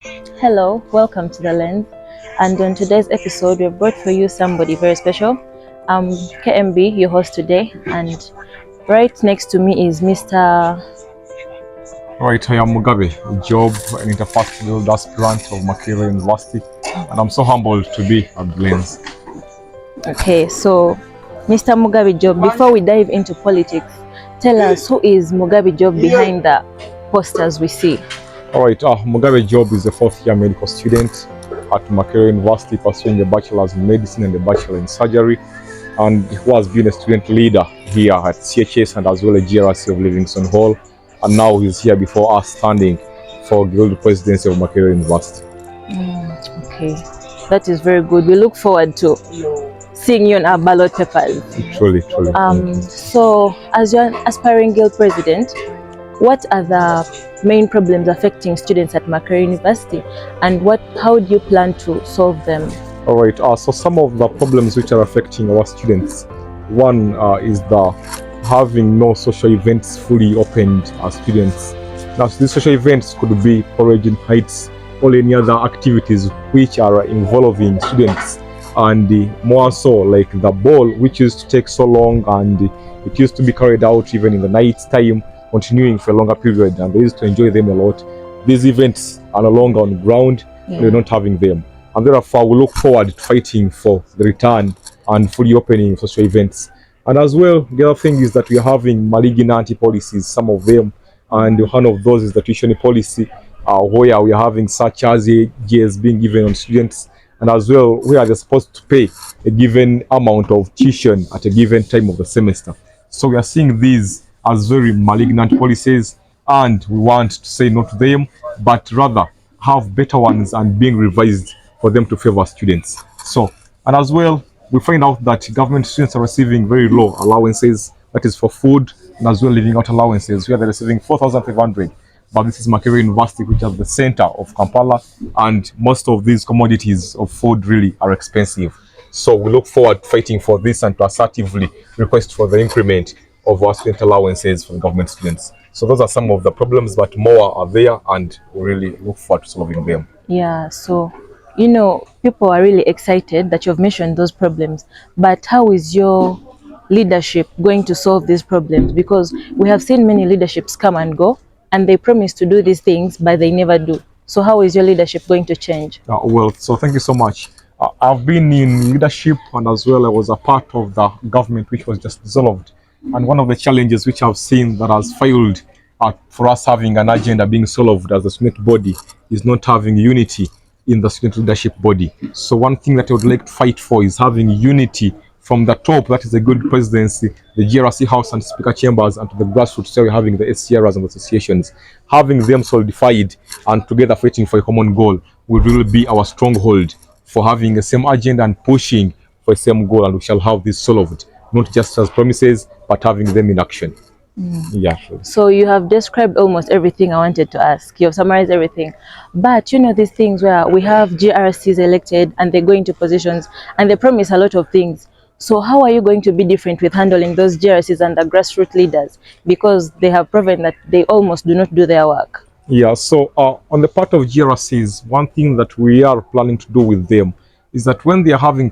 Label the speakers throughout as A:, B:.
A: Hello, welcome to The Lens. And on today's episode, we've brought for you somebody very special. I'm KMB, your host today, and right next to me is Mr.
B: Right, I am Mugabe Job, an interfaculty aspirant of Makerere University, and I'm so humbled to be at Lens.
A: Okay, so Mr. Mugabe Job, before we dive into politics, tell us who is Mugabe Job behind the posters we see.
B: All right, Mugabe Job is a fourth-year medical student at Makerere University, pursuing a bachelor's in medicine and a bachelor in surgery, and who has been a student leader here at CHS and as well as GRC of Livingston Hall, and now he's here before us standing for the presidency of Makerere University.
A: Okay, that is very good. We look forward to seeing you on our ballot papers.
B: Truly.
A: So, as you're an aspiring guild president, what are the main problems affecting students at Makerere University, and how do you plan to solve them?
B: All right, so some of the problems which are affecting our students, one is the having no social events fully opened as students. Now, these social events could be foraging heights or any other activities which are involving students, and more so like the ball, which used to take so long, and it used to be carried out even in the night time, continuing for a longer period, and they used to enjoy them a lot. These events are no longer on the ground, we're not having them, and therefore we look forward to fighting for the return and fully opening social events. And as well, the other thing is that we are having malignant policies, some of them, and one of those is the tuition policy, where we are having such as AGs being given on students, and as well where they're supposed to pay a given amount of tuition at a given time of the semester. So we are seeing these as very malignant policies, and we want to say no to them, but rather have better ones and being revised for them to favor students. So, and as well, we find out that government students are receiving very low allowances, that is for food, and as well living out allowances, where they're receiving 4,500. But this is Makerere University, which is the center of Kampala, and most of these commodities of food really are expensive. So we look forward to fighting for this and to assertively request for the increment of our student allowances for the government students. So those are some of the problems, but more are there, and we really look forward to solving them.
A: Yeah, so people are really excited that you've mentioned those problems, but how is your leadership going to solve these problems? Because we have seen many leaderships come and go, and they promise to do these things, but they never do. So how is your leadership going to change?
B: So thank you so much. I've been in leadership, and as well I was a part of the government which was just dissolved. And one of the challenges which I've seen that has failed for us having an agenda being solved as a student body is not having unity in the student leadership body. So one thing that I would like to fight for is having unity from the top, that is a good presidency, the GRC House and Speaker Chambers, and to the grassroots, so we're having the SCRs and associations. Having them solidified and together fighting for a common goal will really be our stronghold for having the same agenda and pushing for the same goal, and we shall have this solved, not just as promises, but having them in action. Yeah.
A: So you have described almost everything I wanted to ask. You have summarized everything. But these things where we have GRCs elected and they go into positions and they promise a lot of things. So how are you going to be different with handling those GRCs and the grassroots leaders? Because they have proven that they almost do not do their work.
B: Yeah, so on the part of GRCs, one thing that we are planning to do with them is that when they are having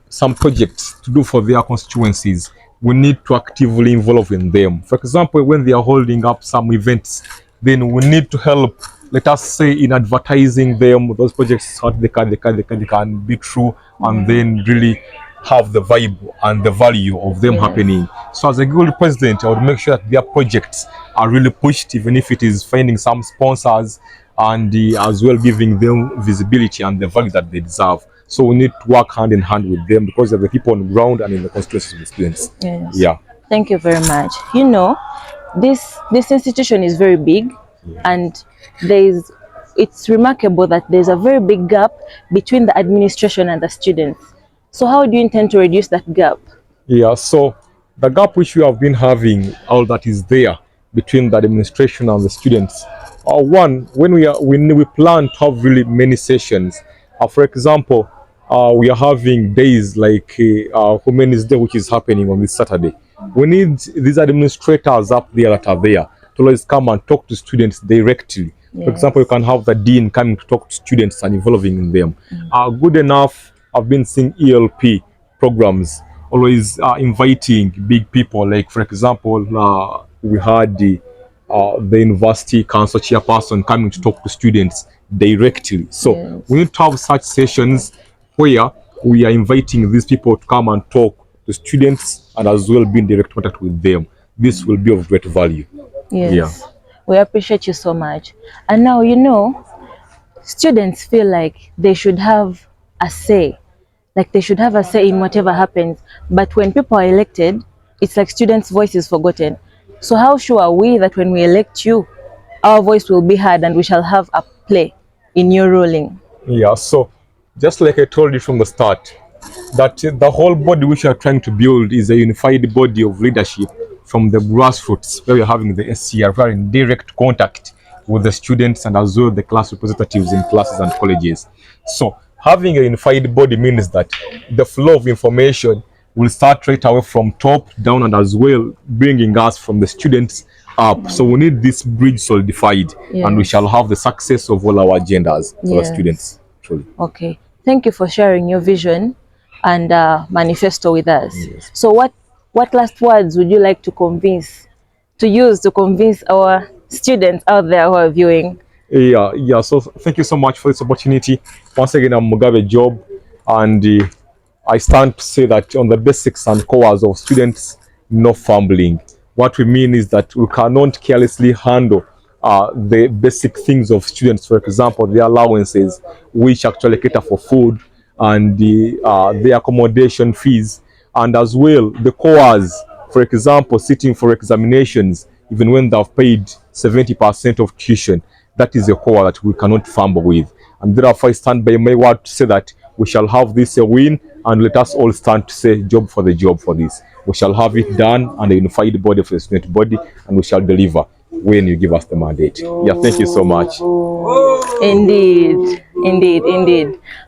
B: some projects to do for their constituencies, we need to actively involve in them. For example, when they are holding up some events, then we need to help, let us say, in advertising them, those projects, so they can be true, and then really have the vibe and the value of them happening. So as a guild president, I would make sure that their projects are really pushed, even if it is finding some sponsors, and as well giving them visibility and the value that they deserve. So we need to work hand in hand with them, because they're the people on the ground and in the constituencies of the students.
A: Yes.
B: Yeah.
A: Thank you very much. This institution is very big, and it's remarkable that there's a very big gap between the administration and the students. So how do you intend to reduce that gap?
B: Yeah, so the gap which we have been having, all that is there between the administration and the students. One, when we plan to have really many sessions. For example, we are having days like Women's Day, which is happening on this Saturday. We need these administrators up there that are there to always come and talk to students directly For example, you can have the dean coming to talk to students and involving in them. Good enough, I've been seeing ELP programs always inviting big people. Like, for example, we had the university council chairperson coming to talk to students directly. So we need to have such sessions where we are inviting these people to come and talk to students and as well be in direct contact with them. This will be of great value.
A: Yes.
B: Yeah.
A: We appreciate you so much. And now, students feel like they should have a say, like they should have a say in whatever happens. But when people are elected, it's like students' voice is forgotten. So how sure are we that when we elect you, our voice will be heard and we shall have a play in your ruling?
B: Yeah, so just like I told you from the start, that the whole body which we are trying to build is a unified body of leadership from the grassroots, where we are having the SCR, we are in direct contact with the students and as well the class representatives in classes and colleges. So having a unified body means that the flow of information will start right away from top down and as well bringing us from the students up. So we need this bridge solidified, and we shall have the success of all our agendas for the students. Truly.
A: Okay. Thank you for sharing your vision and manifesto with us.
B: Yes.
A: So what last words would you like to use to convince our students out there who are viewing?
B: Yeah. So thank you so much for this opportunity. Once again, I'm Mugabe Job, and I stand to say that on the basics and cores of students, no fumbling. What we mean is that we cannot carelessly handle the basic things of students. For example, the allowances, which actually cater for food, and the accommodation fees, and as well the cores. For example, sitting for examinations, even when they've paid 70% of tuition, that is a core that we cannot fumble with. And therefore, I stand by my word to say that we shall have this a win, and let us all stand to say job for the job for this. We shall have it done and a unified body for the student body, and we shall deliver when you give us the mandate. Yeah, thank you so much.
A: Indeed.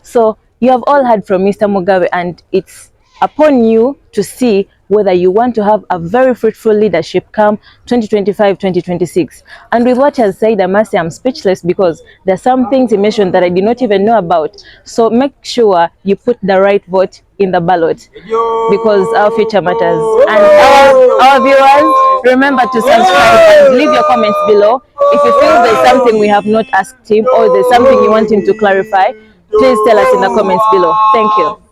A: So you have all heard from Mr. Mugabe, and it's upon you to see whether you want to have a very fruitful leadership come 2025-2026. And with what he has said, I must say I'm speechless, because there are some things he mentioned that I did not even know about. So make sure you put the right vote in the ballot, because our future matters. And our viewers, remember to subscribe and leave your comments below. If you feel there's something we have not asked him, or there's something you want him to clarify, please tell us in the comments below. Thank you.